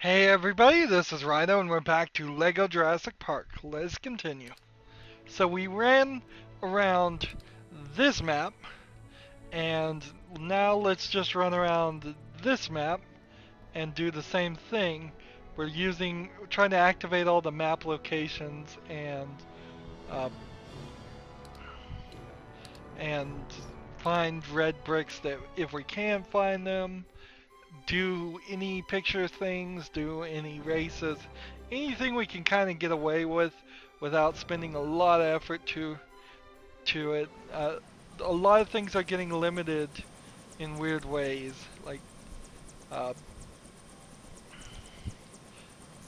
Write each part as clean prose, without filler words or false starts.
Hey everybody, this is Rydo and we're back to Lego Jurassic Park. Let's continue. So we ran around this map and now let's just run around this map and do the same thing. Trying to activate all the map locations uh, and find red bricks that if we can find them, do any picture things, do any races, anything we can kind of get away with without spending a lot of effort to it. A lot of things are getting limited in weird ways, uh,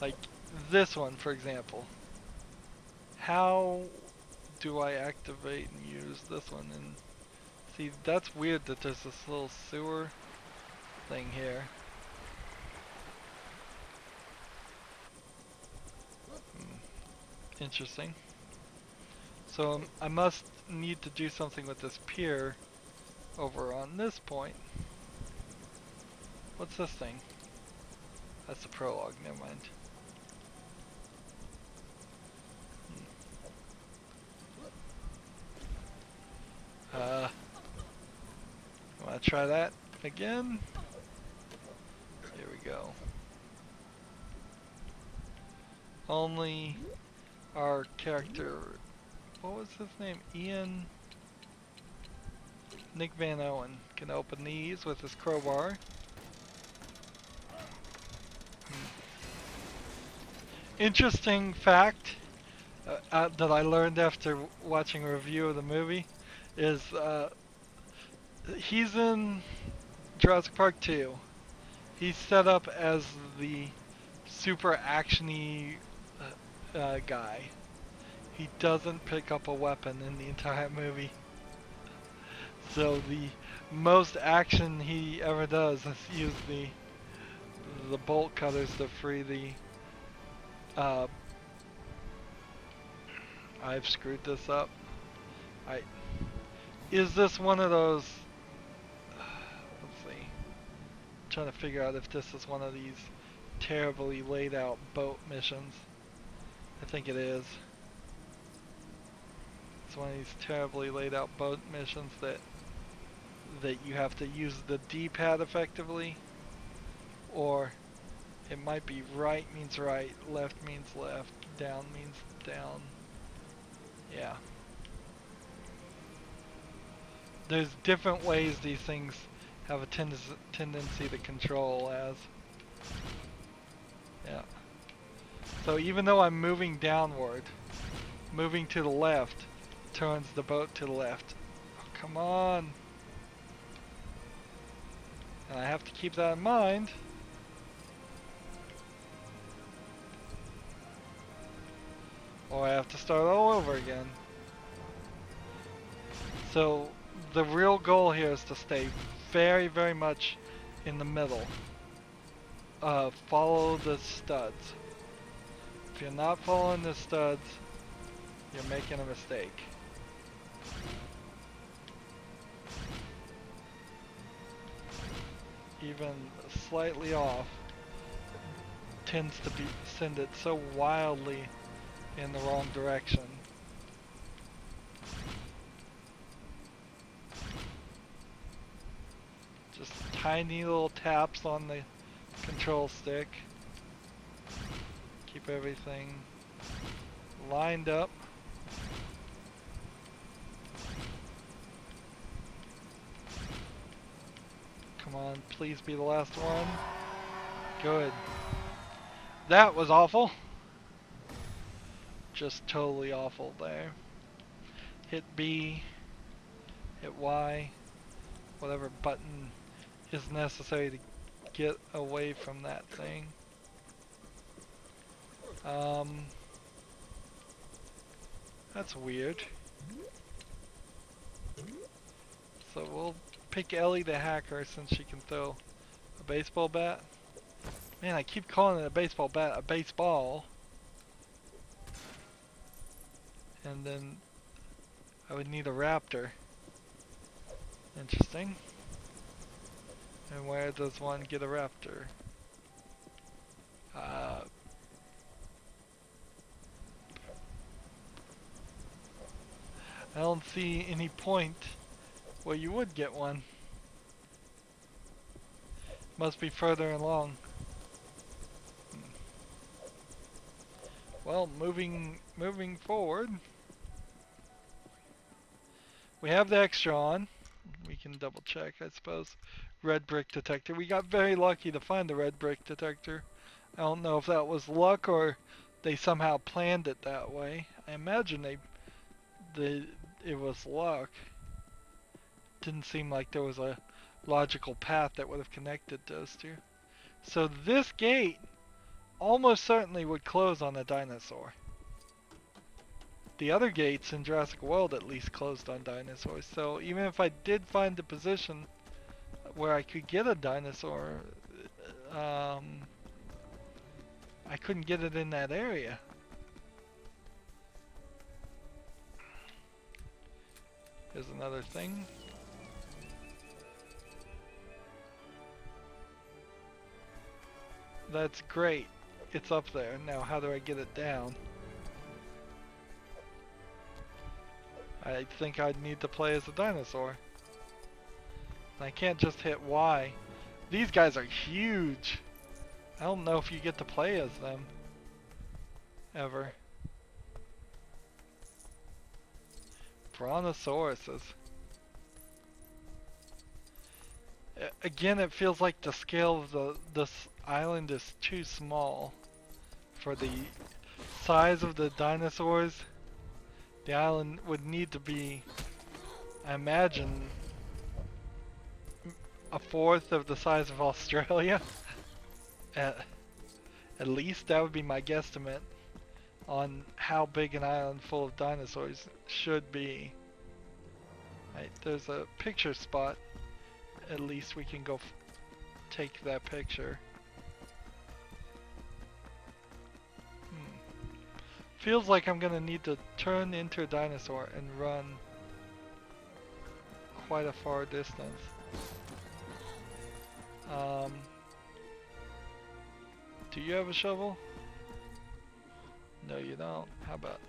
like this one, for example. How do I activate and use this one? And see, that's weird that there's this little sewer thing here. Interesting. So I must need to do something with this pier over on this point. What's this thing? That's the prologue, never mind. Wanna try that again? Here we go. Only our character, what was his name? Nick Van Owen can open these with his crowbar. Interesting fact that I learned after watching a review of the movie is he's in Jurassic Park 2. He's set up as the super actiony guy. He doesn't pick up a weapon in the entire movie. So the most action he ever does is use the bolt cutters to free the I've screwed this up. I Is this one of those let's see. I'm trying to figure out if this is one of these terribly laid out boat missions. I think it is. It's one of these terribly laid out boat missions that you have to use the D-pad effectively, or it might be right means right, left means left, down means down. Yeah. There's different ways these things have a tendency to control as. Yeah. So even though I'm moving downward, moving to the left turns the boat to the left. Oh, come on. And I have to keep that in mind. Or I have to start all over again. So the real goal here is to stay very, very much in the middle. Follow the studs. If you're not following the studs, you're making a mistake. Even slightly off tends to send it so wildly in the wrong direction. Just tiny little taps on the control stick. Keep everything lined up. Come on, please be the last one. Good. That was awful. Just totally awful there. Hit B, hit Y, whatever button is necessary to get away from that thing. That's weird. So we'll pick Ellie the hacker since she can throw a baseball bat. Man, I keep calling it a baseball bat, a baseball. And then I would need a Raptor. Interesting. And where does one get a Raptor? don't see any point where you would get one. Must be further along. Well, moving forward. We have the extra on. We can double check, I suppose. Red brick detector. We got very lucky to find the red brick detector. I don't know if that was luck or they somehow planned it that way. I imagine it was luck. Didn't seem like there was a logical path that would have connected those two. So this gate almost certainly would close on a dinosaur. The other gates in Jurassic World at least closed on dinosaurs. So even if I did find the position where I could get a dinosaur, I couldn't get it in that area. Here's another thing. That's great. It's up there. Now how do I get it down? I think I'd need to play as a dinosaur. I can't just hit Y. These guys are huge. I don't know if you get to play as them. Ever. Brontosauruses. Again, it feels like the scale of this island is too small for the size of the dinosaurs. The island would need to be, I imagine, a fourth of the size of Australia. At least that would be my guesstimate on how big an island full of dinosaurs should be. Right, there's a picture spot. At least we can go take that picture. Feels like I'm gonna need to turn into a dinosaur and run quite a far distance. Do you have a shovel? No, you don't. How about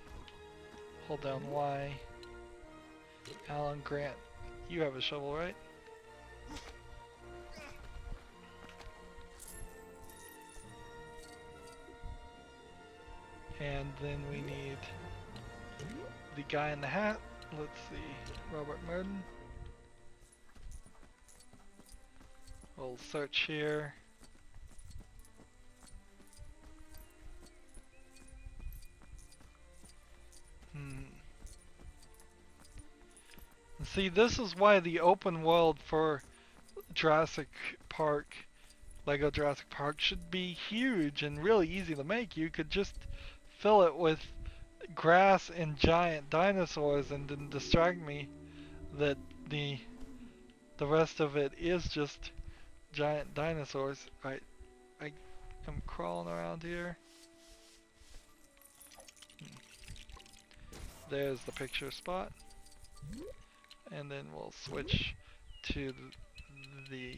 hold down Y? Alan Grant, you have a shovel, right? And then we need the guy in the hat. Let's see, Robert Merton. We'll search here. See, this is why the open world for Jurassic Park, Lego Jurassic Park, should be huge and really easy to make. You could just fill it with grass and giant dinosaurs and then distract me that the rest of it is just giant dinosaurs. Right, I'm crawling around here. There's the picture spot. And then we'll switch to the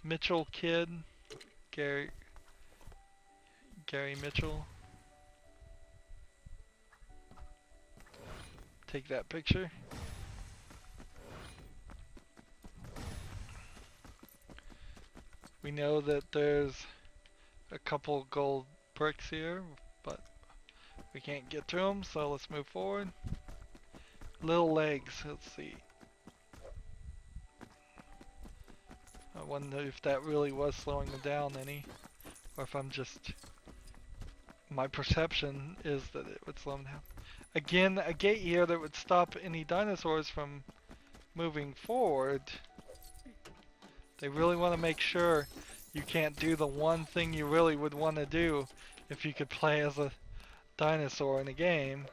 Mitchell kid, Gary Mitchell. Take that picture. We know that there's a couple gold bricks here, but we can't get to them, so let's move forward. Little legs, let's see. I wonder if that really was slowing them down any, or if I'm just, my perception is that it would slow them down. Again, a gate here that would stop any dinosaurs from moving forward. They really want to make sure you can't do the one thing you really would want to do if you could play as a dinosaur in a game,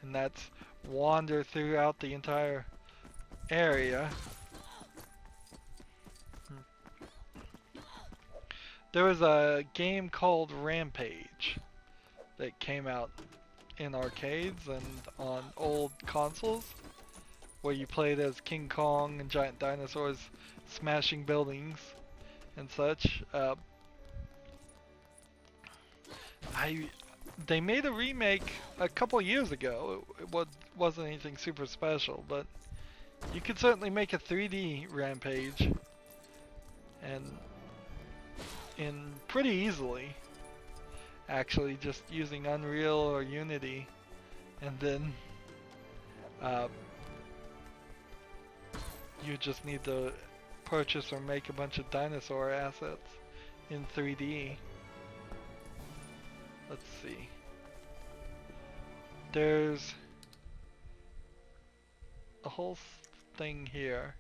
and that's wander throughout the entire area. There was a game called Rampage that came out in arcades and on old consoles where you played as King Kong and giant dinosaurs smashing buildings and such. They made a remake a couple years ago. Wasn't anything super special, but you could certainly make a 3D Rampage, and pretty easily. Actually, just using Unreal or Unity, and then you just need to purchase or make a bunch of dinosaur assets in 3D. Let's see. There's a whole thing here.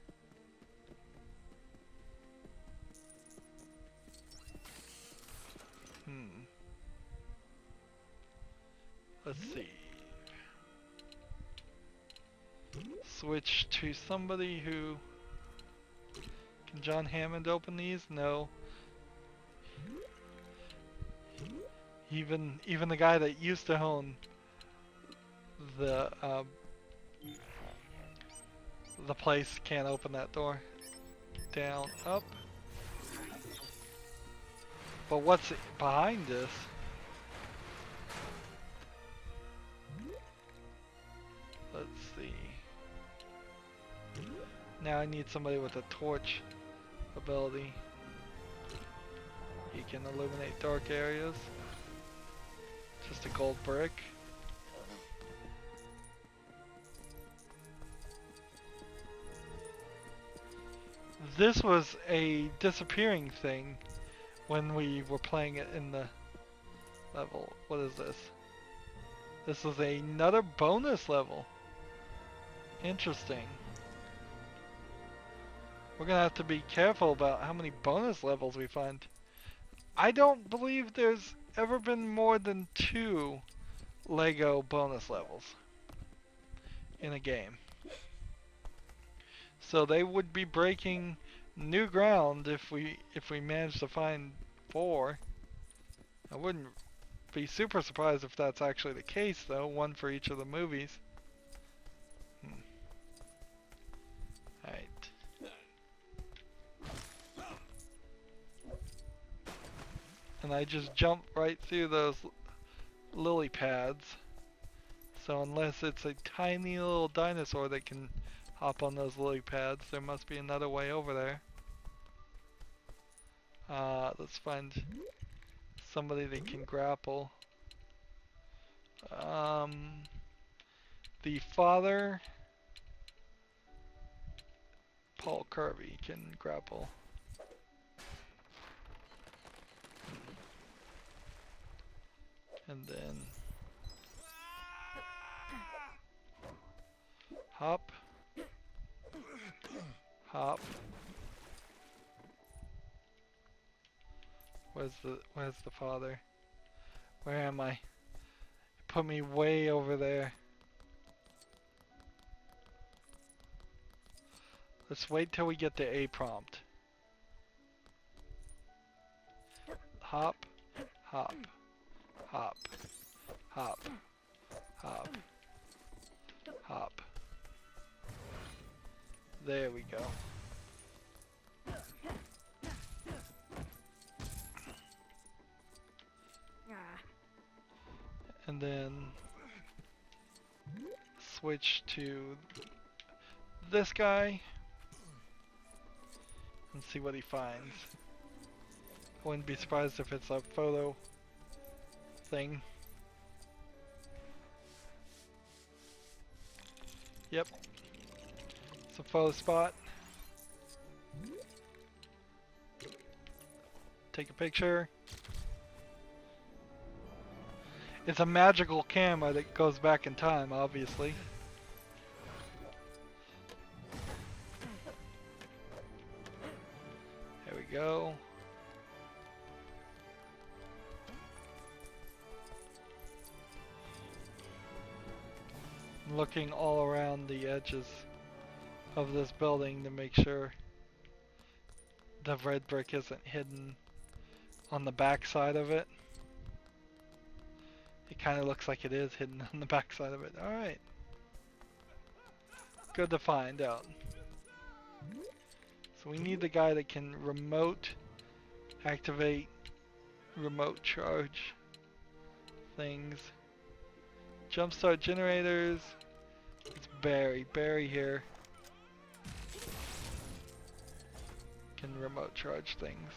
Let's see. Switch to somebody who... Can John Hammond open these? No. Even the guy that used to own the place can't open that door. Down, up. But what's behind this? Let's see. Now I need somebody with a torch ability. He can illuminate dark areas. Just a gold brick. This was a disappearing thing when we were playing it in the level. What is this? This is another bonus level. Interesting. We're gonna have to be careful about how many bonus levels we find. I don't believe there's ever been more than 2 Lego bonus levels in a game. So they would be breaking new ground if we managed to find 4. I wouldn't be super surprised if that's actually the case though, 1 for each of the movies. Alright. And I just jumped right through those lily pads. So unless it's a tiny little dinosaur that can hop on those lily pads, there must be another way over there. Let's find somebody that can grapple. The father, Paul Kirby, can grapple. And then hop, hop. Where's the father? Where am I? Put me way over there. Let's wait till we get to A prompt. Hop, hop, hop, hop, hop, hop. There we go. And then switch to this guy and see what he finds. I wouldn't be surprised if it's a photo thing. Yep. It's a photo spot. Take a picture. It's a magical camera that goes back in time, obviously. There we go. I'm looking all around the edges of this building to make sure the red brick isn't hidden on the back side of it. It kind of looks like it is hidden on the back side of it. Alright. Good to find out. So we need the guy that can remote activate, remote charge things. Jumpstart generators. It's Barry here. Can remote charge things.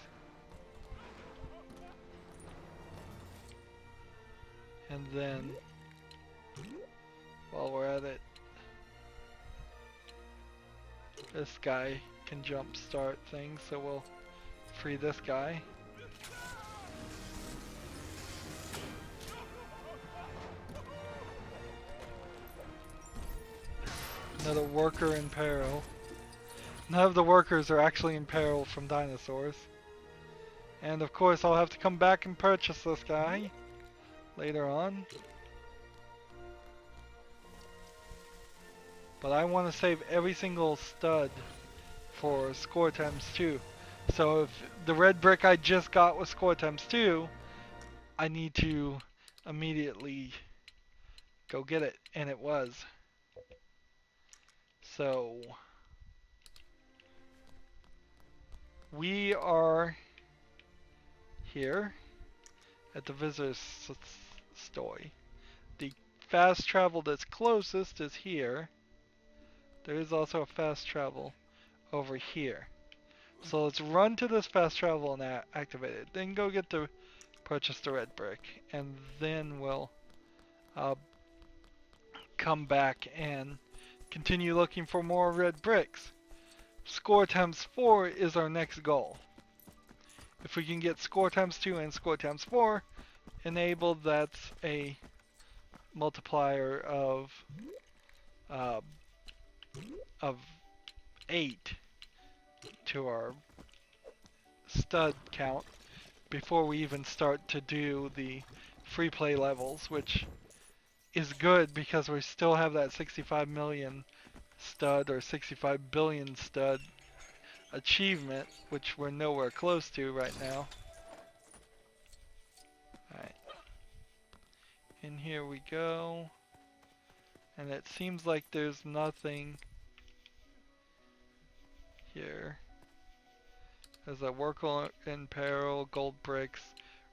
And then, while we're at it, this guy can jumpstart things, so we'll free this guy. Another worker in peril. None of the workers are actually in peril from dinosaurs. And of course I'll have to come back and purchase this guy later on. But I want to save every single stud for score times 2. So if the red brick I just got was score times 2, I need to immediately go get it, and it was. So we are here at the visitor's story. The fast travel that's closest is here. There is also a fast travel over here. So let's run to this fast travel and activate it. Then go get the purchase the red brick, and then we'll come back and continue looking for more red bricks. Score times 4 is our next goal. If we can get score times 2 and score times 4 enabled, that's a multiplier of 8 to our stud count before we even start to do the free play levels, which is good because we still have that 65 million stud or 65 billion stud achievement, which we're nowhere close to right now. Alright. And here we go. And it seems like there's nothing here. There's a worker in peril, gold bricks,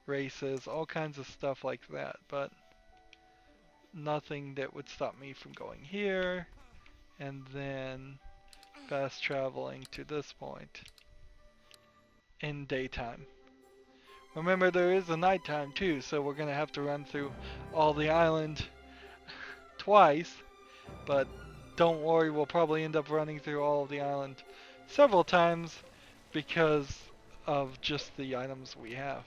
races, all kinds of stuff like that, but nothing that would stop me from going here and then fast traveling to this point in daytime. Remember, there is a nighttime too, so we're gonna have to run through all the island twice, but don't worry, we'll probably end up running through all of the island several times because of just the items we have.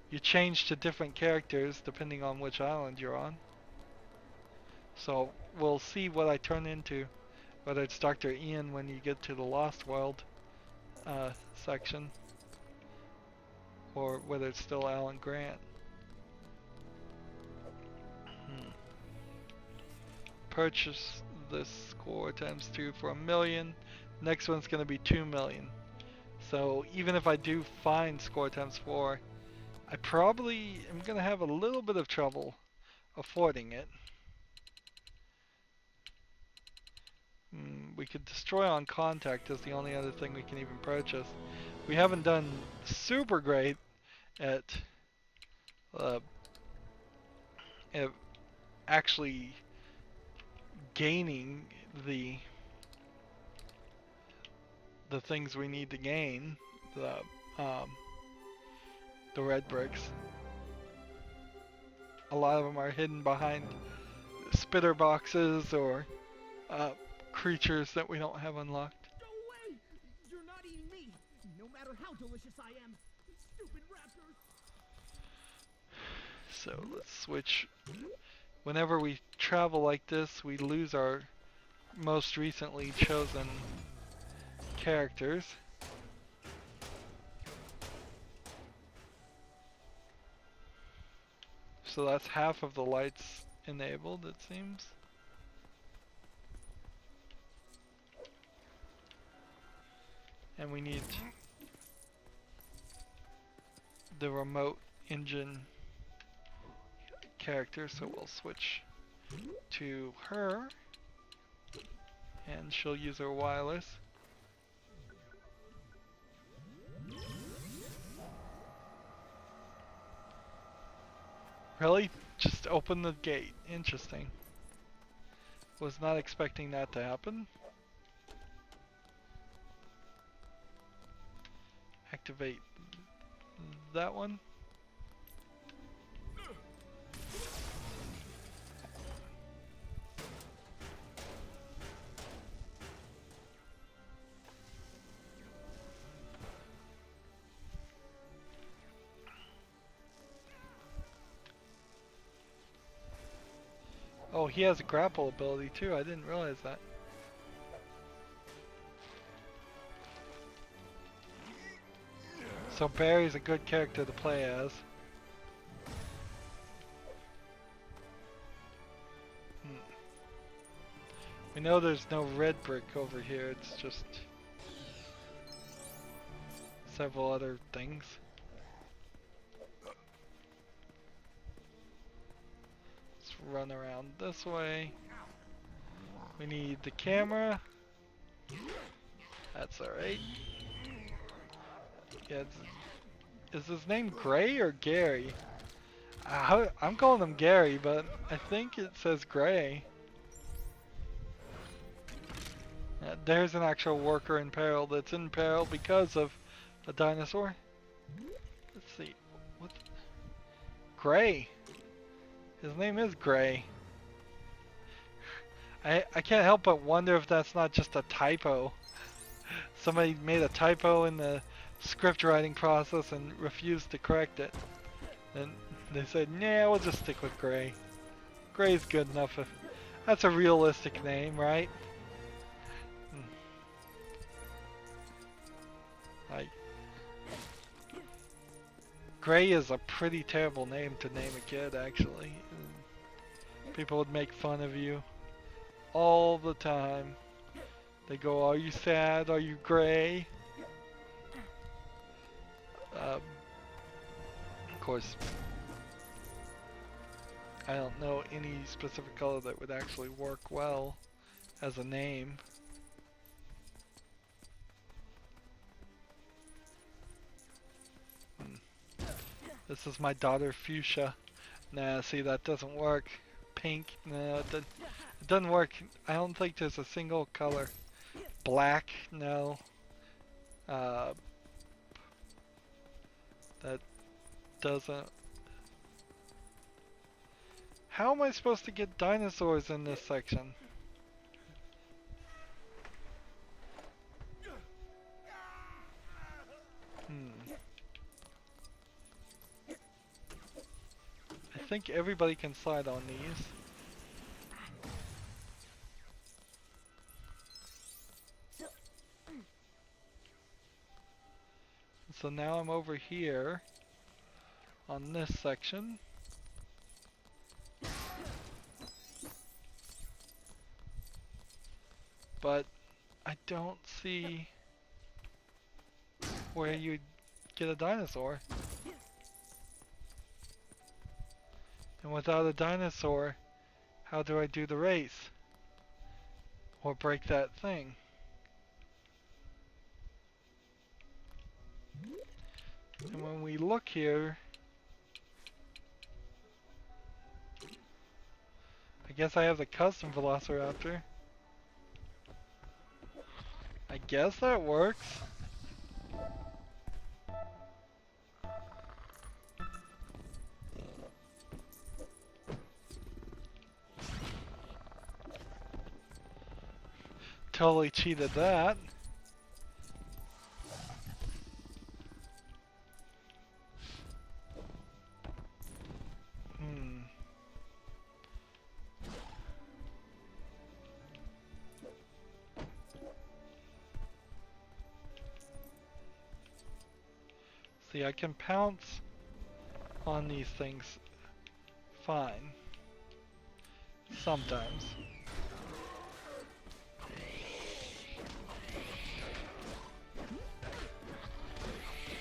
You change to different characters depending on which island you're on. So we'll see what I turn into, whether it's Dr. Ian when you get to the Lost World section, or whether it's still Alan Grant. Purchase this score times 2 for 1 million. Next one's going to be 2 million. So even if I do find score times 4, I probably am going to have a little bit of trouble affording it. We could destroy on contact as the only other thing we can even purchase. We haven't done super great at actually gaining the things we need to gain, the red bricks. A lot of them are hidden behind spitter boxes or creatures that we don't have unlocked. No way! You're not eating me, no matter how delicious I am. Stupid raptors. So let's switch. Whenever we travel like this, we lose our most recently chosen characters. So that's half of the lights enabled, it seems. And we need the remote engine character, so we'll switch to her, and she'll use her wireless. Really? Just open the gate. Interesting. Was not expecting that to happen. Activate that one. Oh, he has a grapple ability too. I didn't realize that. So Barry's a good character to play as. We know there's no red brick over here. It's just several other things. Let's run around this way. We need the camera. That's alright. Yeah, is his name Gray or Gary? I'm calling him Gary, but I think it says Gray. There's an actual worker in peril that's in peril because of a dinosaur. Let's see. What? Gray. His name is Gray. I can't help but wonder if that's not just a typo. Somebody made a typo in the script writing process and refused to correct it. And they said, nah, we'll just stick with Gray. Gray's good enough. That's a realistic name, right? Gray is a pretty terrible name to name a kid, actually. People would make fun of you all the time. They go, are you sad? Are you gray? Of course, I don't know any specific color that would actually work well as a name. This is my daughter Fuchsia. Nah, see, that doesn't work. Pink, no, it doesn't work. I don't think there's a single color. Black, no. That doesn't. How am I supposed to get dinosaurs in this section? I think everybody can slide on these. So now I'm over here on this section. But I don't see where you'd get a dinosaur. And without a dinosaur, how do I do the race? Or break that thing? And when we look here, I guess I have the custom Velociraptor. I guess that works. Totally cheated that. See, I can pounce on these things fine. Sometimes.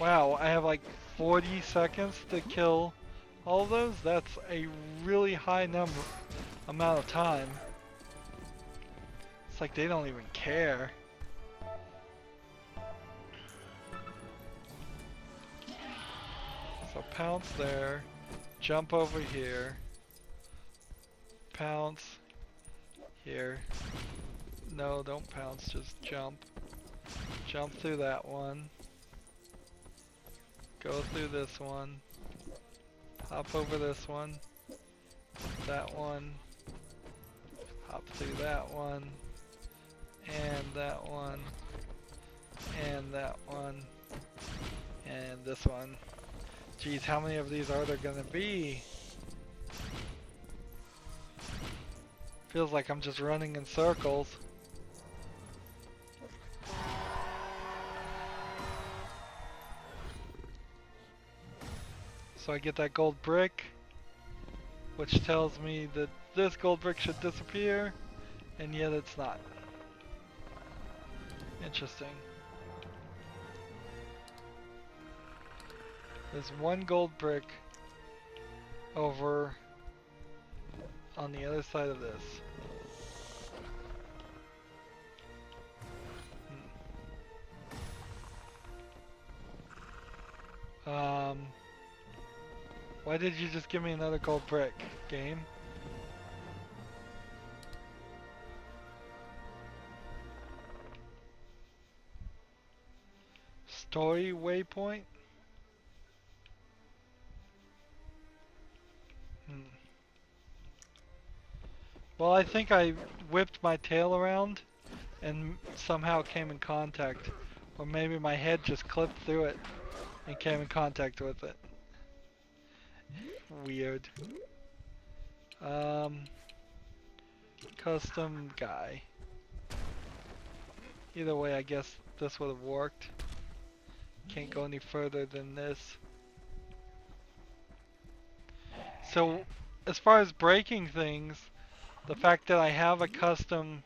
Wow, I have like 40 seconds to kill all of those? That's a really high amount of time. It's like they don't even care. So pounce there, Jump over here. Pounce. Here. No, don't pounce, just jump. Jump through that one. Go through this one. Hop over this one. That one. Hop through that one. And that one. And that one. And this one. Geez, how many of these are there gonna be? Feels like I'm just running in circles. So I get that gold brick, which tells me that this gold brick should disappear, and yet it's not. Interesting. There's one gold brick over on the other side of this. Why did you just give me another gold brick, game? Story waypoint? Well, I think I whipped my tail around and somehow came in contact. Or maybe my head just clipped through it and came in contact with it. Weird. Custom guy. Either way, I guess this would have worked. Can't go any further than this. So, as far as breaking things, the fact that I have a custom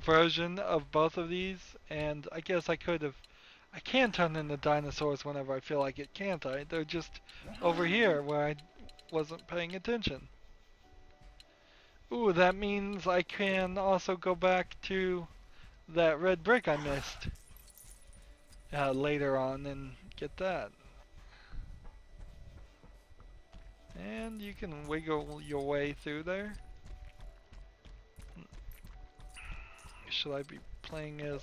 version of both of these, and I guess I can turn into dinosaurs whenever I feel like it, can't I? They're just over here where I wasn't paying attention. Ooh, that means I can also go back to that red brick I missed later on and get that. And you can wiggle your way through there. Should I be playing as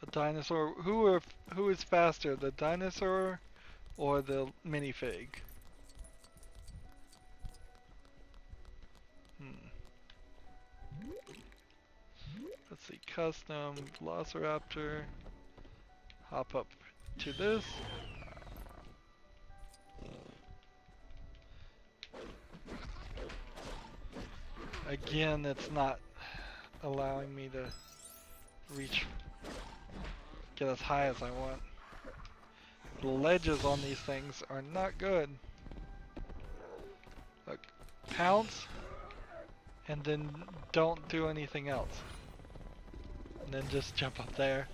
a dinosaur? Who is faster, the dinosaur or the minifig? Let's see, custom Velociraptor. Hop up to this. Again, it's not allowing me to get as high as I want. The ledges on these things are not good. Look, pounce, and then don't do anything else. And then just jump up there.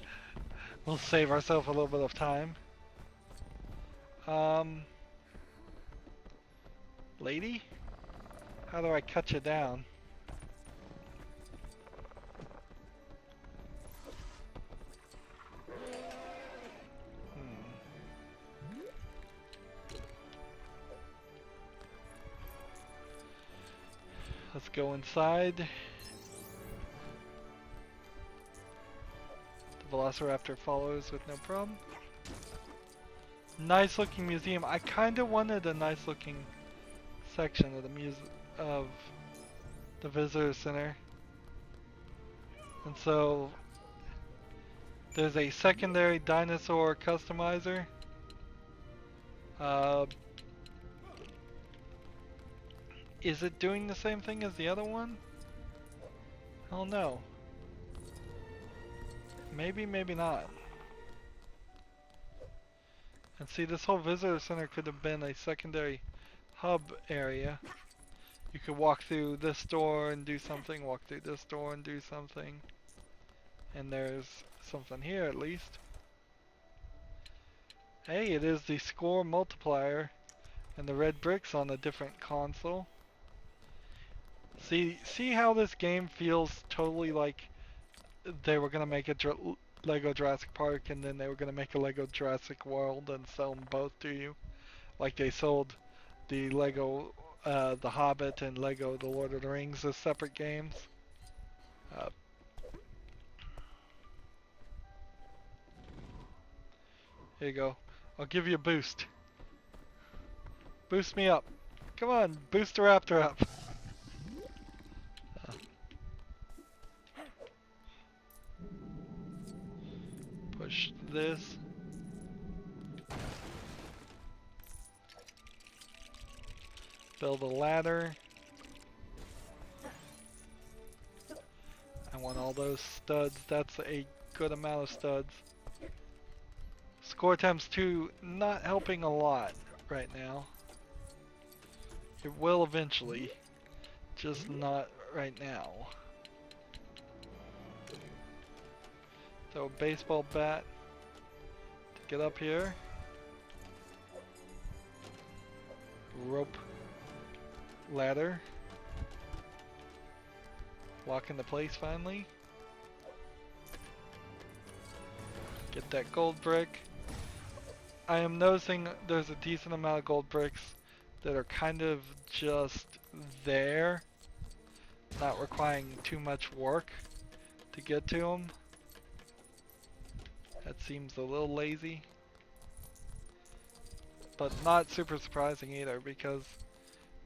We'll save ourselves a little bit of time. Lady? How do I cut you down? Let's go inside. The Velociraptor follows with no problem. Nice looking museum. I kind of wanted a nice looking section of the visitor center. And so there's a secondary dinosaur customizer. Is it doing the same thing as the other one? I don't know. Maybe, maybe not. And see, this whole visitor center could have been a secondary hub area. You could walk through this door and do something, walk through this door and do something. And there's something here at least. Hey, it is the score multiplier and the red bricks on a different console. See how this game feels totally like they were gonna make a Lego Jurassic Park and then they were gonna make a Lego Jurassic World and sell them both to you. Like they sold the Lego, The Hobbit and Lego The Lord of the Rings as separate games. Uh, Here you go. I'll give you a boost. Boost me up. Come on, boost the Raptor up. Push this. Build a ladder. I want all those studs. That's a good amount of studs. Score times 2 not helping a lot right now. It will eventually, just not right now. Throw a baseball bat to get up here. Rope ladder. Lock into place finally. Get that gold brick. I am noticing there's a decent amount of gold bricks that are kind of just there, not requiring too much work to get to them. That seems a little lazy, but not super surprising either, because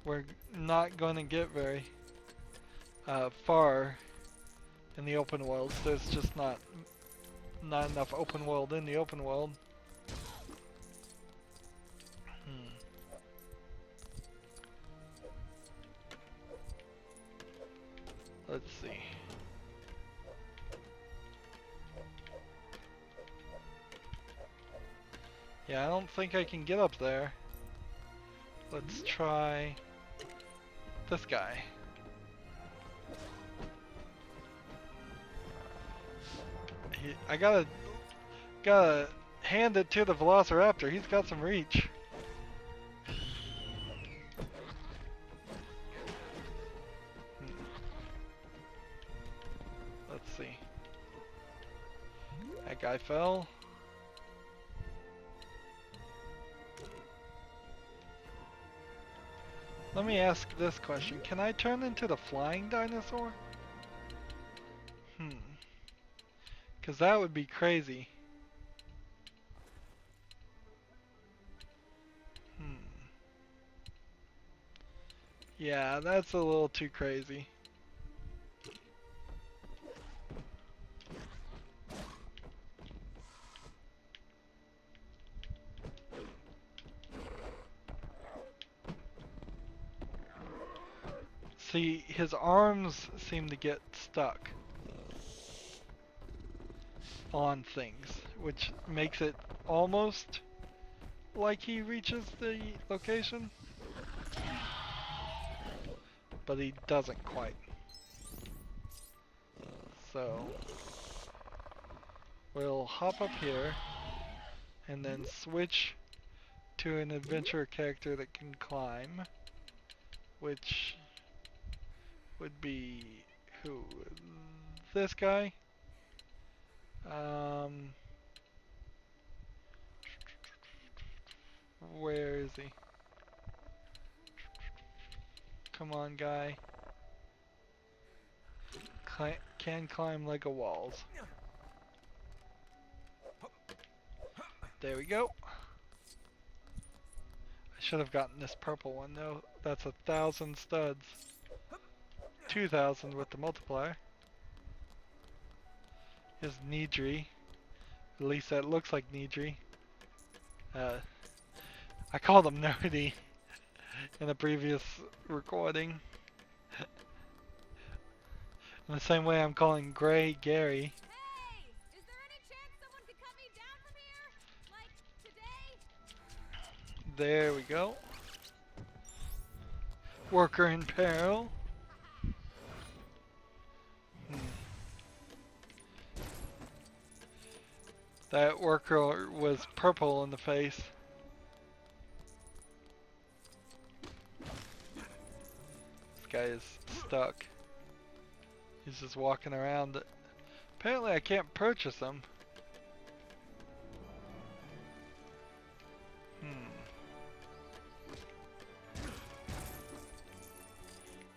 we're not going to get very far in the open world. There's just not enough open world in the open world. Let's see. Yeah, I don't think I can get up there. Let's try this guy. I gotta hand it to the Velociraptor. He's got some reach. Let's see. That guy fell. Let me ask this question. Can I turn into the flying dinosaur? Because that would be crazy. Yeah, that's a little too crazy. See, his arms seem to get stuck on things, which makes it almost like he reaches the location, but he doesn't quite. So we'll hop up here and then switch to an adventure character that can climb, which would be who? This guy? Where is he? Come on, guy. Can climb Lego walls. There we go. I should have gotten this purple one though. That's 1,000 studs. 2,000 with the multiplier. Is Nidri. At least that looks like Nidri. I called him Nerdy in a previous recording. In the same way I'm calling Gray Gary. Hey! Is there any chance someone could cut me down from here? Like, today? There we go. Worker in peril. That worker was purple in the face. This guy is stuck. He's just walking around. Apparently I can't purchase him.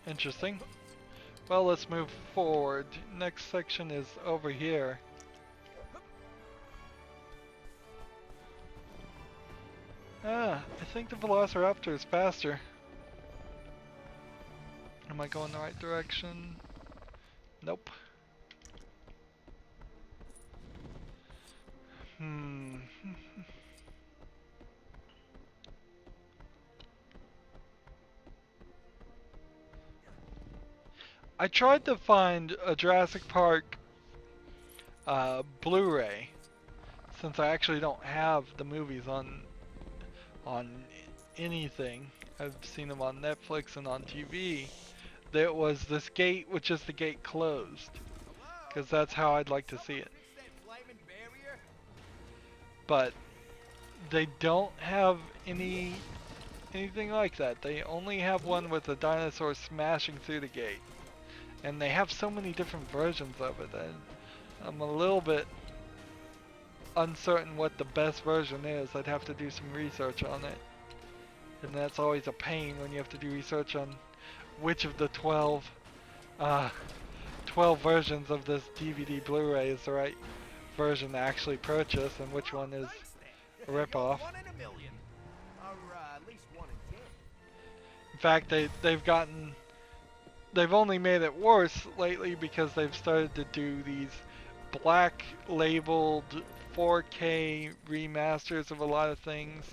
Interesting. Well, let's move forward. Next section is over here. Ah, I think the Velociraptor is faster. Am I going the right direction? Nope. Hmm. I tried to find a Jurassic Park Blu-ray, since I actually don't have the movies on anything. I've seen them on Netflix and on TV. There was this gate, which is the gate closed, because that's how I'd like to see it. But they don't have anything like that. They only have one with a dinosaur smashing through the gate, and they have so many different versions of it that I'm a little bit uncertain what the best version is. I'd have to do some research on it, and that's always a pain when you have to do research on which of the 12 versions of this DVD Blu-ray is the right version to actually purchase, and which one is a ripoff. In fact, they've only made it worse lately because they've started to do these black labeled 4K remasters of a lot of things,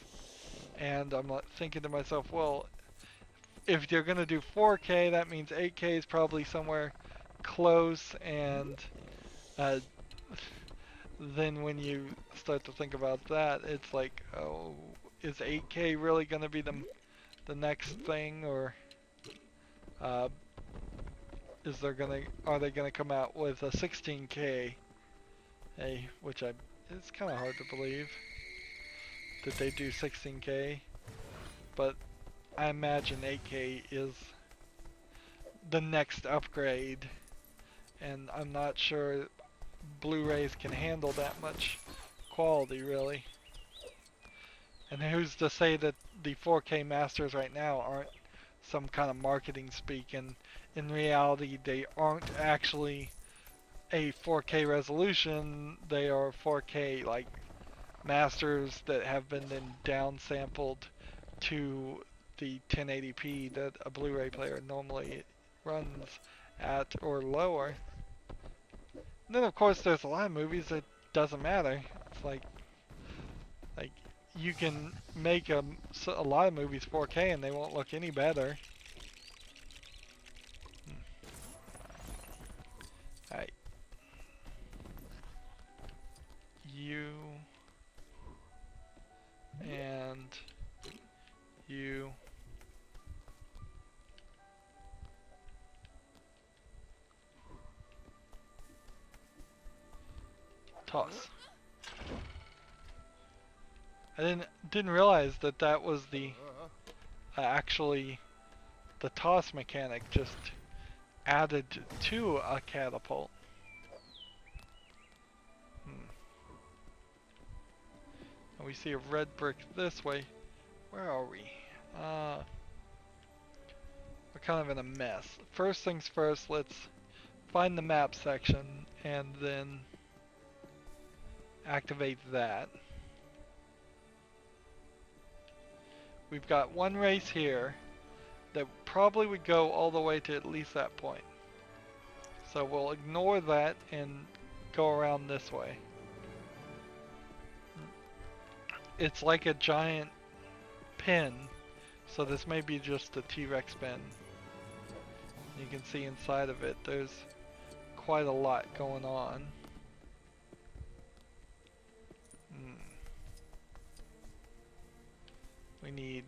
and I'm thinking to myself, well, if you're gonna do 4K, that means 8K is probably somewhere close, and then when you start to think about that, it's like, oh, is 8K really gonna be the next thing, or are they gonna come out with a 16K? Hey, it's kind of hard to believe that they do 16K, but I imagine 8K is the next upgrade, and I'm not sure Blu-rays can handle that much quality, really. And who's to say that the 4K masters right now aren't some kind of marketing speak, and in reality they aren't actually a 4K resolution, they are 4K like masters that have been then downsampled to the 1080p that a Blu-ray player normally runs at or lower. And then of course there's a lot of movies that doesn't matter. It's like you can make a lot of movies 4K and they won't look any better. Alright. You and you. Toss. I didn't realize that was the actually the toss mechanic just added to a catapult. And we see a red brick this way. Where are we? We're kind of in a mess. First things first, let's find the map section and then activate that. We've got one race here that probably would go all the way to at least that point. So we'll ignore that and go around this way. It's like a giant pin, so this may be just a T-Rex pin. You can see inside of it there's quite a lot going on. We need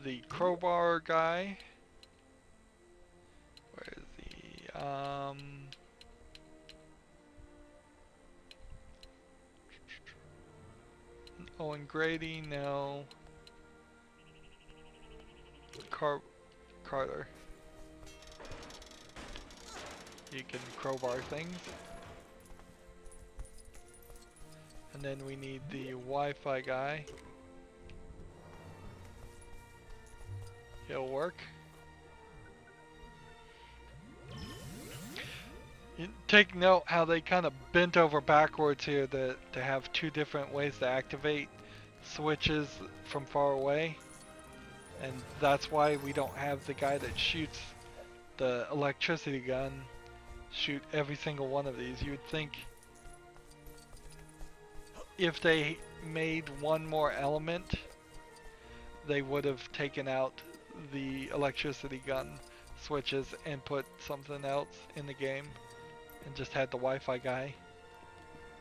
the crowbar guy. Where is he? Oh, and Grady, no. Carter. You can crowbar things. And then we need the Wi-Fi guy. He'll work. Take note how they kind of bent over backwards here to have two different ways to activate switches from far away. And that's why we don't have the guy that shoots the electricity gun shoot every single one of these. You would think if they made one more element, they would have taken out the electricity gun switches and put something else in the game and just had the Wi-Fi guy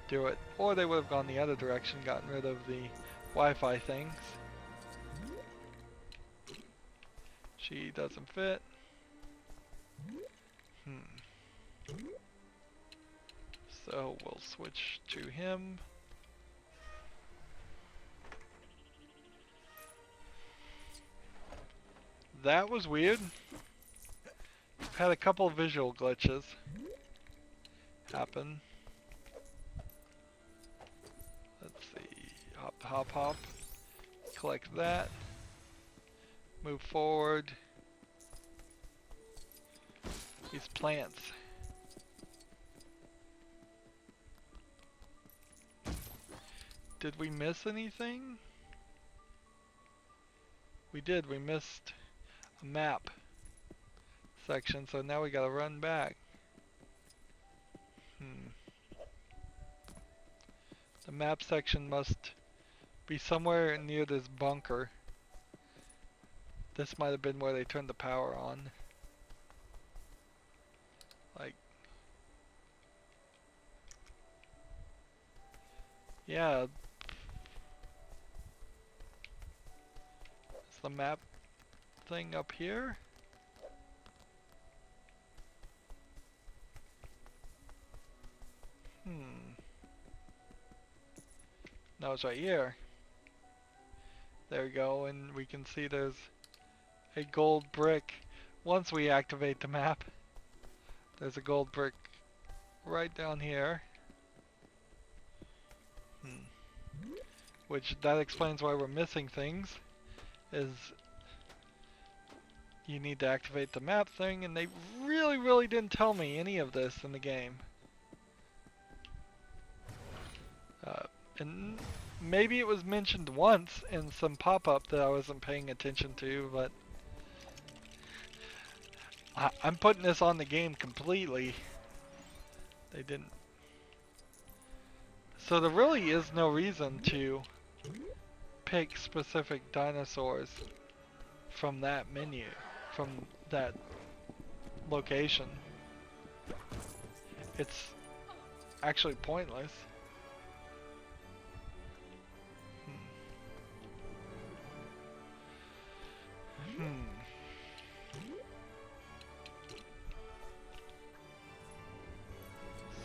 do it. Or they would have gone the other direction, gotten rid of the Wi-Fi things. She doesn't fit. So we'll switch to him. That was weird. Had a couple visual glitches happen. Let's see. Hop, hop, hop. Collect that. Move forward. These plants. Did we miss anything? We did. We missed a map section, so now we gotta run back. The map section must be somewhere near this bunker. This might have been where they turned the power on. Like, yeah. Is the map thing up here? No, it's right here. There we go, and we can see there's a gold brick. Once we activate the map, there's a gold brick right down here. Which, that explains why we're missing things, is you need to activate the map thing, and they really didn't tell me any of this in the game. And maybe it was mentioned once in some pop-up that I wasn't paying attention to, but I'm putting this on the game completely. They didn't. So there really is no reason to pick specific dinosaurs from that menu, from that location. It's actually pointless.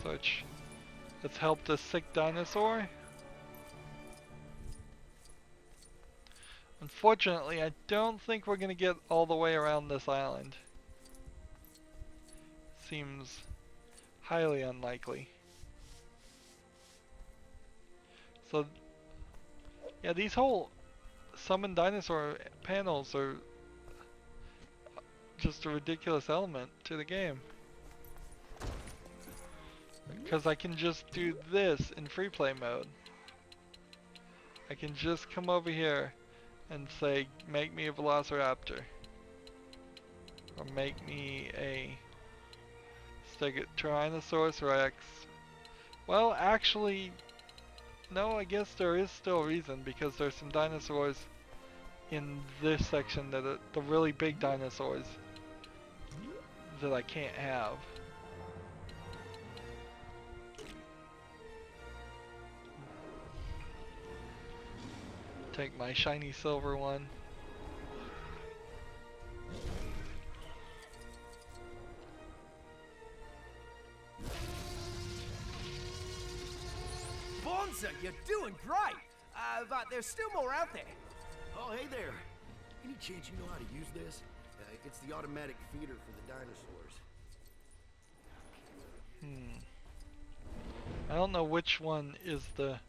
Such. Let's help the sick dinosaur. Unfortunately, I don't think we're gonna get all the way around this island. Seems highly unlikely. So, yeah, these whole summon dinosaur panels are just a ridiculous element to the game. Because I can just do this in free play mode. I can just come over here and say, make me a Velociraptor. Or make me a Tyrannosaurus Rex. Well, actually, no, I guess there is still a reason, because there's some dinosaurs in this section that are the really big dinosaurs that I can't have. Take my shiny silver one. Bonza, you're doing great! But there's still more out there. Oh, hey there. Any chance you know how to use this? It's the automatic feeder for the dinosaurs. I don't know which one is the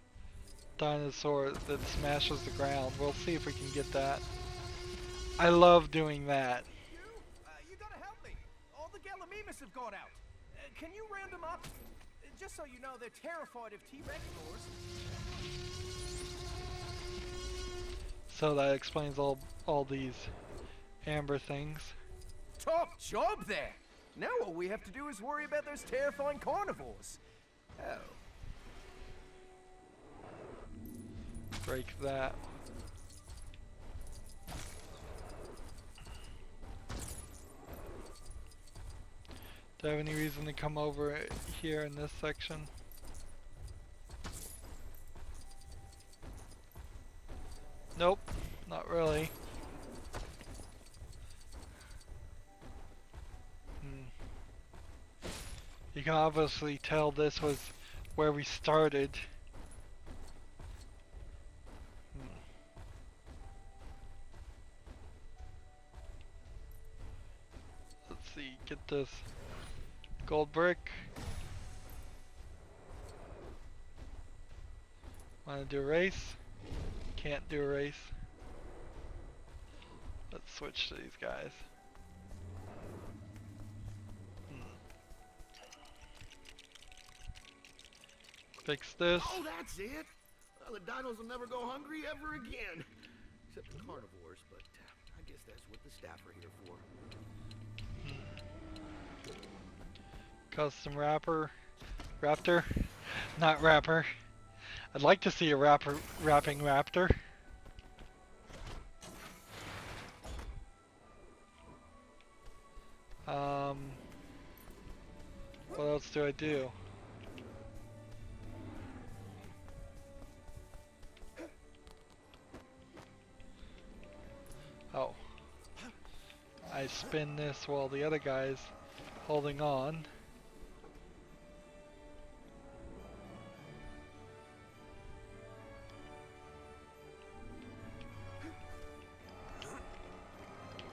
dinosaur that smashes the ground. We'll see if we can get that. I love doing that. You gotta help me. All the Gallimimus have gone out. Can you round them up? Just so you know, they're terrified of T-Rex roars. So that explains all these amber things. Top job there! Now all we have to do is worry about those terrifying carnivores. Oh. Break that. Do I have any reason to come over here in this section? Nope, not really. You can obviously tell this was where we started. Let's see, get this gold brick. Wanna do a race? Can't do a race. Let's switch to these guys. Fix this. Oh, that's it. Well, the dinos will never go hungry ever again. Except the carnivores, but I guess that's what the staff are here for. Custom Raptor. Not Rapper. I'd like to see a rapping Raptor. What else do I do? Oh. I spin this while the other guy's holding on.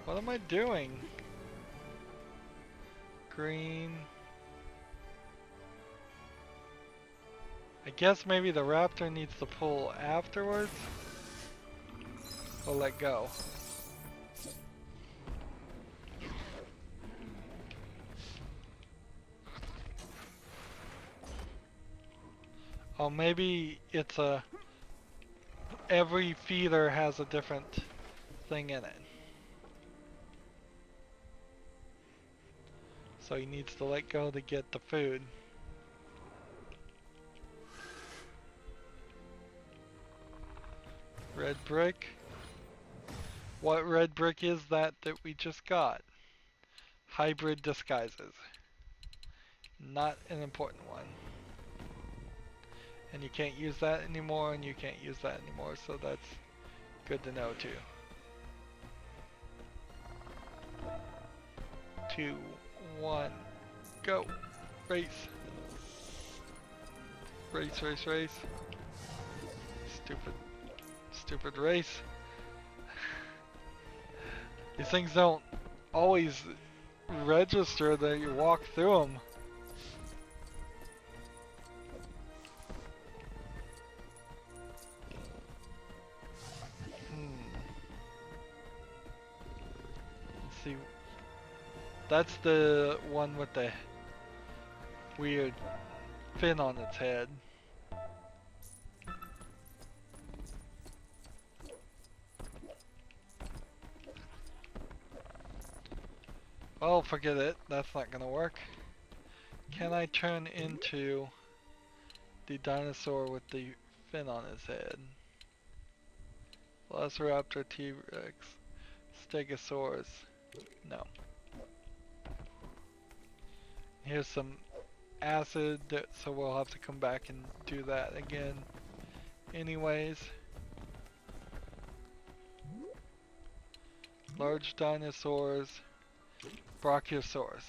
What am I doing? Green. I guess maybe the Raptor needs to pull afterwards. Or let go. Oh, maybe it's a... Every feeder has a different thing in it. So he needs to let go to get the food. Red brick. What red brick is that we just got? Hybrid disguises. Not an important one. And you can't use that anymore, and you can't use that anymore, so that's good to know too. 2, 1, go! Race! Race, race, race. Stupid race. These things don't always register that you walk through them. Let's see. That's the one with the weird fin on its head. Well, forget it. That's not gonna work. Can I turn into the dinosaur with the fin on his head? Velociraptor, T-Rex, Stegosaurus. No. Here's some acid, so we'll have to come back and do that again. Anyways. Large dinosaurs. Brachiosaurus.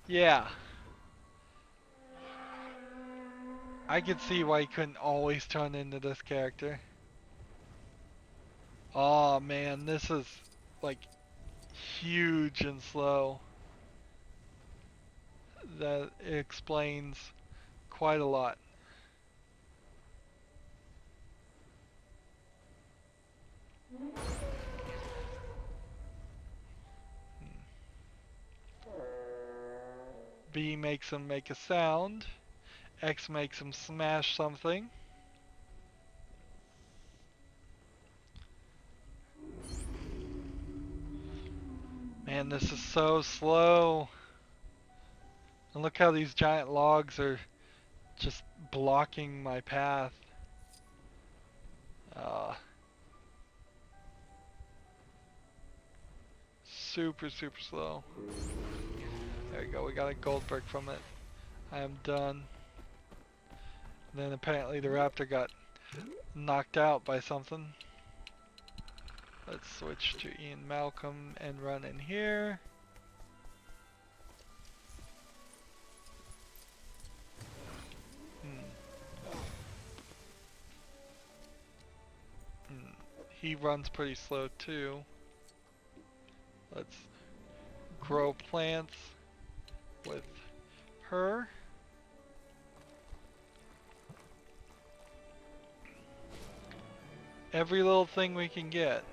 Yeah. I could see why he couldn't always turn into this character. Oh man, this is like huge and slow. That explains quite a lot. B makes him make a sound. X makes him smash something. Man, this is so slow. And look how these giant logs are just blocking my path. Super, super slow. There we go, we got a gold brick from it. I am done. And then apparently the raptor got knocked out by something. Let's switch to Ian Malcolm and run in here. He runs pretty slow too. Let's grow plants with her. Every little thing we can get.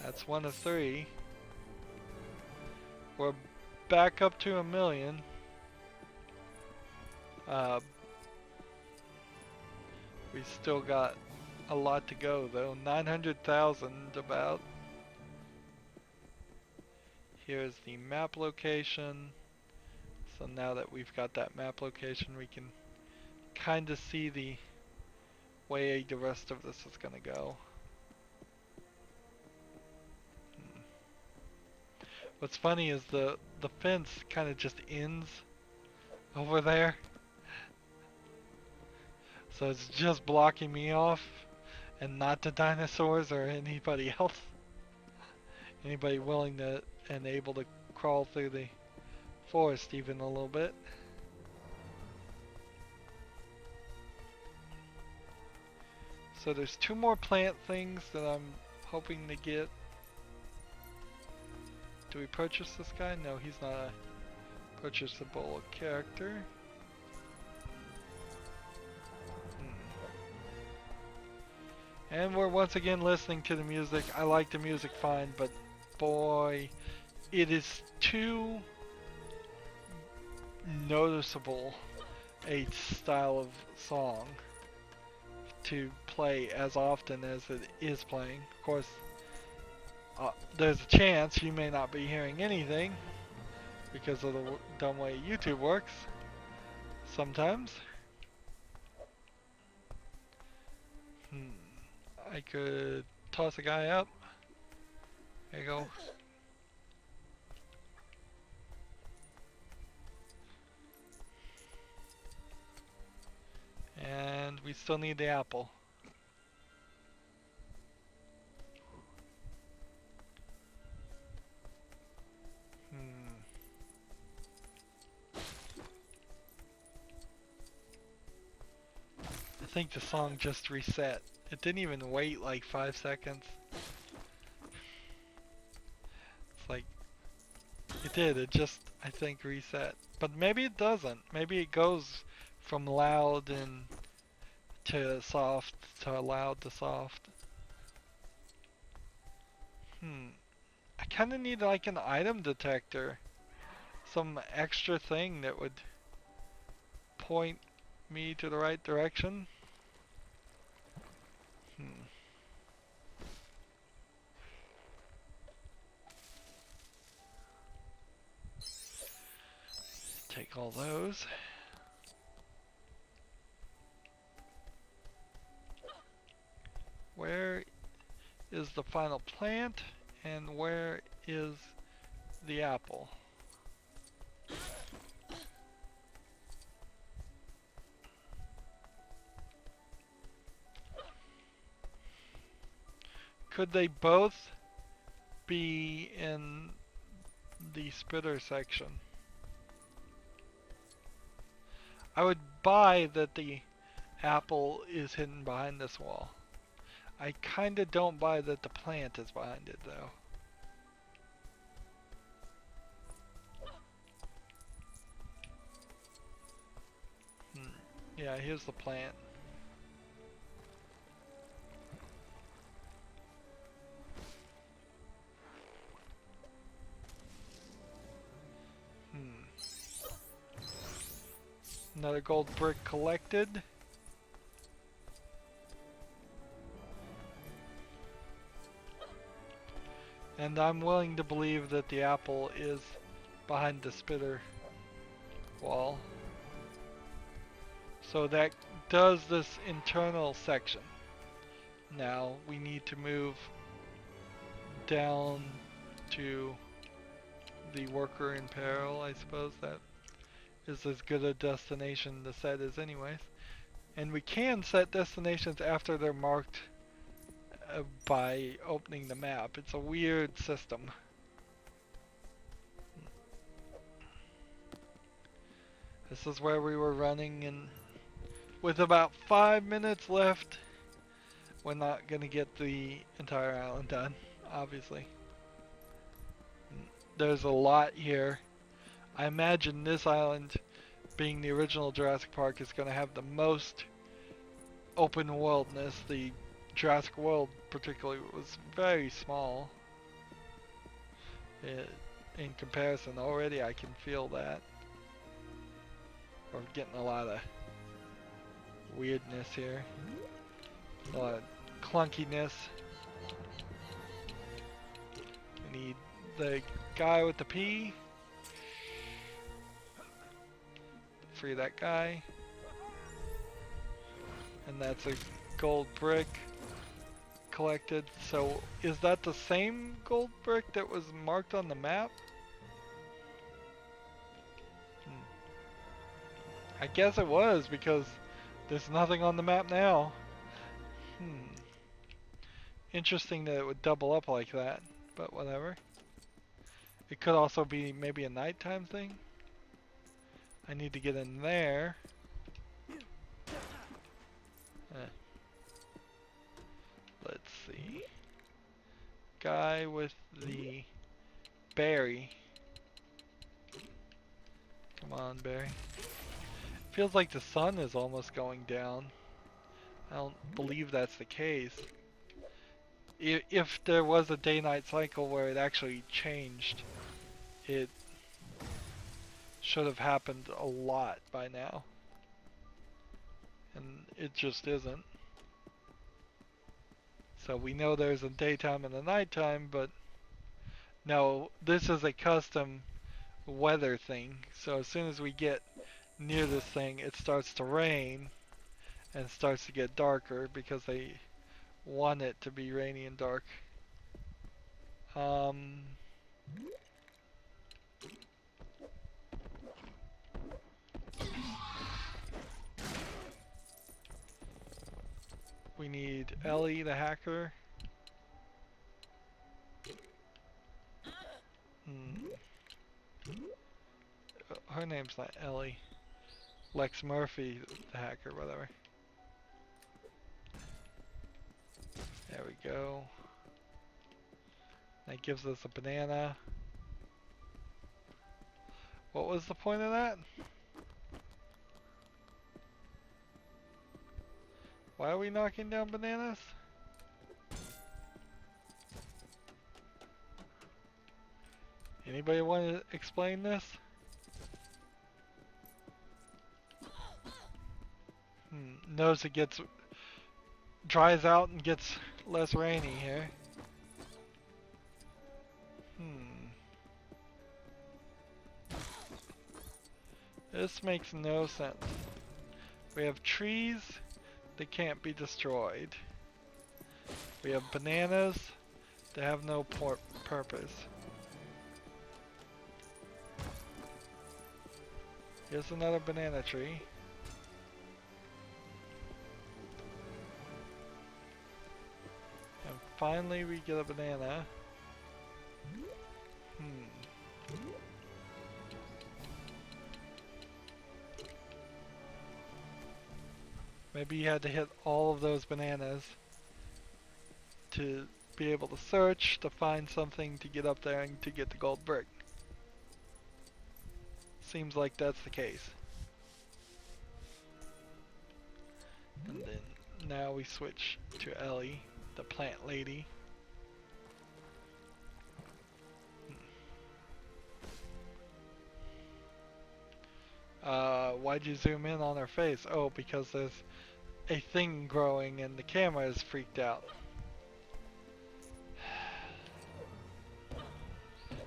That's 1 of 3. We're back up to 1,000,000. We still got a lot to go though. 900,000 about. Here's the map location. So now that we've got that map location, we can kind of see the way the rest of this is gonna go. What's funny is the fence kind of just ends over there. So it's just blocking me off and not the dinosaurs or anybody else. Anybody willing to and able to crawl through the forest even a little bit. So there's 2 more plant things that I'm hoping to get. Do we purchase this guy? No, he's not a purchasable character. And we're once again listening to the music. I like the music fine, but boy, it is too noticeable a style of song to play as often as it is playing. Of course, there's a chance you may not be hearing anything because of the dumb way YouTube works sometimes. I could toss a guy up. There you go. And we still need the apple. I think the song just reset. It didn't even wait like 5 seconds. It's like, it did, it just, I think, reset. But maybe it doesn't. Maybe it goes from loud and to soft to loud to soft. I kinda need like an item detector. Some extra thing that would point me to the right direction. Take all those. Where is the final plant and where is the apple? Could they both be in the splitter section? I would buy that the apple is hidden behind this wall. I kinda don't buy that the plant is behind it though. Yeah, here's the plant. Another gold brick collected. And I'm willing to believe that the apple is behind the spitter wall. So that does this internal section. Now we need to move down to the worker in peril. I suppose that is as good a destination to set as anyways. And we can set destinations after they're marked by opening the map. It's a weird system. This is where we were running, and with about 5 minutes left, we're not gonna get the entire island done, obviously. There's a lot here. I imagine this island, being the original Jurassic Park, is gonna have the most open worldness. The Jurassic World particularly was very small. In comparison, already I can feel that. We're getting a lot of weirdness here. A lot of clunkiness. We need the guy with the P. Free that guy. And that's a gold brick collected. So is that the same gold brick that was marked on the map? I guess it was, because there's nothing on the map now. Interesting that it would double up like that, but whatever. It could also be maybe a nighttime thing. I need to get in there. Let's see. Guy with the berry. Come on, berry. Feels like the sun is almost going down. I don't believe that's the case. If there was a day-night cycle where it actually changed, it should have happened a lot by now. And it just isn't. So we know there's a daytime and a nighttime, but no, this is a custom weather thing. So as soon as we get near this thing, it starts to rain and starts to get darker because they want it to be rainy and dark. We need Ellie the hacker. Her name's not Ellie. Lex Murphy the hacker, whatever. There we go. That gives us a banana. What was the point of that? Why are we knocking down bananas? Anybody want to explain this? Notice it dries out and gets less rainy here. This makes no sense. We have trees that can't be destroyed. We have bananas that have no purpose. Here's another banana tree. And finally we get a banana. Maybe you had to hit all of those bananas to be able to search, to find something, to get up there and to get the gold brick. Seems like that's the case. And then now we switch to Ellie, the plant lady. Why'd you zoom in on her face? Oh, because there's a thing growing and the camera is freaked out.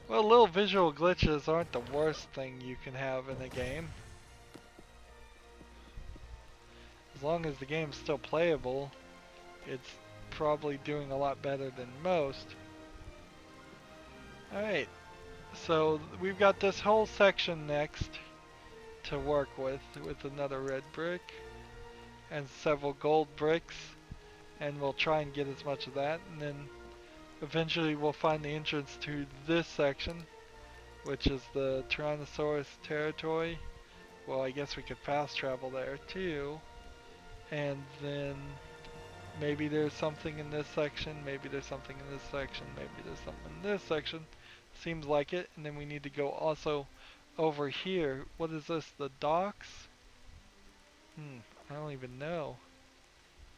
Well, little visual glitches aren't the worst thing you can have in a game. As long as the game's still playable, it's probably doing a lot better than most. Alright, so we've got this whole section next to work with another red brick and several gold bricks, and we'll try and get as much of that, and then eventually we'll find the entrance to this section, which is the Tyrannosaurus territory. Well, I guess we could fast travel there too, and then maybe there's something in this section, maybe there's something in this section, maybe there's something in this section. Seems like it. And then we need to go also over here. What is this? The docks? I don't even know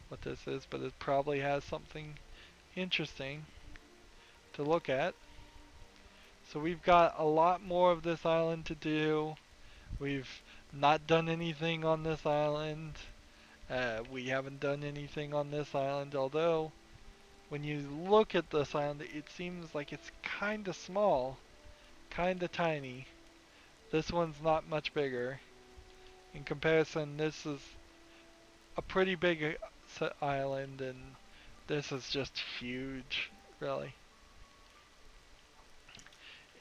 what this is, but it probably has something interesting to look at. So we've got a lot more of this island to do. We've not done anything on this island. We haven't done anything on this island, although when you look at this island, it seems like it's kinda small, kinda tiny. This one's not much bigger. In comparison, this is a pretty big island, and this is just huge, really.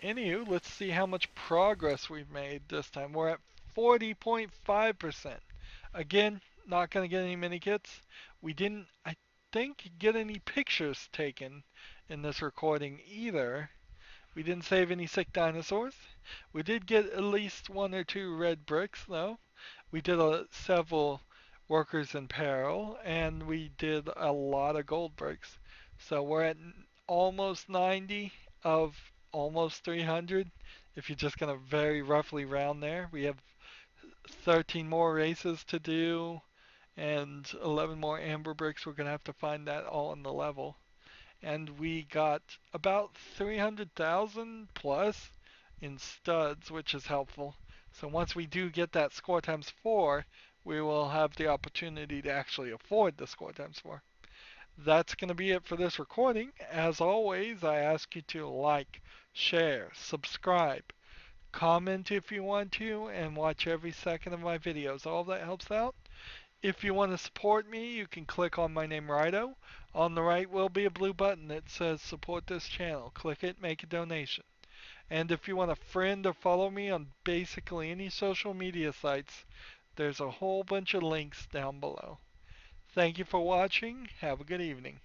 Anywho, let's see how much progress we've made this time. We're at 40.5%. Again, not going to get any mini kits. We didn't, I think, get any pictures taken in this recording either. We didn't save any sick dinosaurs. We did get at least 1 or 2 red bricks, though. We did several workers in peril, and we did a lot of gold bricks. So we're at almost 90 of almost 300. If you're just going to very roughly round there, we have 13 more races to do and 11 more amber bricks. We're going to have to find that all in the level. And we got about 300,000 plus in studs, which is helpful. So once we do get that score times 4, we will have the opportunity to actually afford the score times 4. That's going to be it for this recording. As always, I ask you to like, share, subscribe, comment if you want to, and watch every second of my videos. All that helps out. If you want to support me, you can click on my name, Rydo. On the right will be a blue button that says support this channel. Click it, make a donation. And if you want to friend or follow me on basically any social media sites, there's a whole bunch of links down below. Thank you for watching. Have a good evening.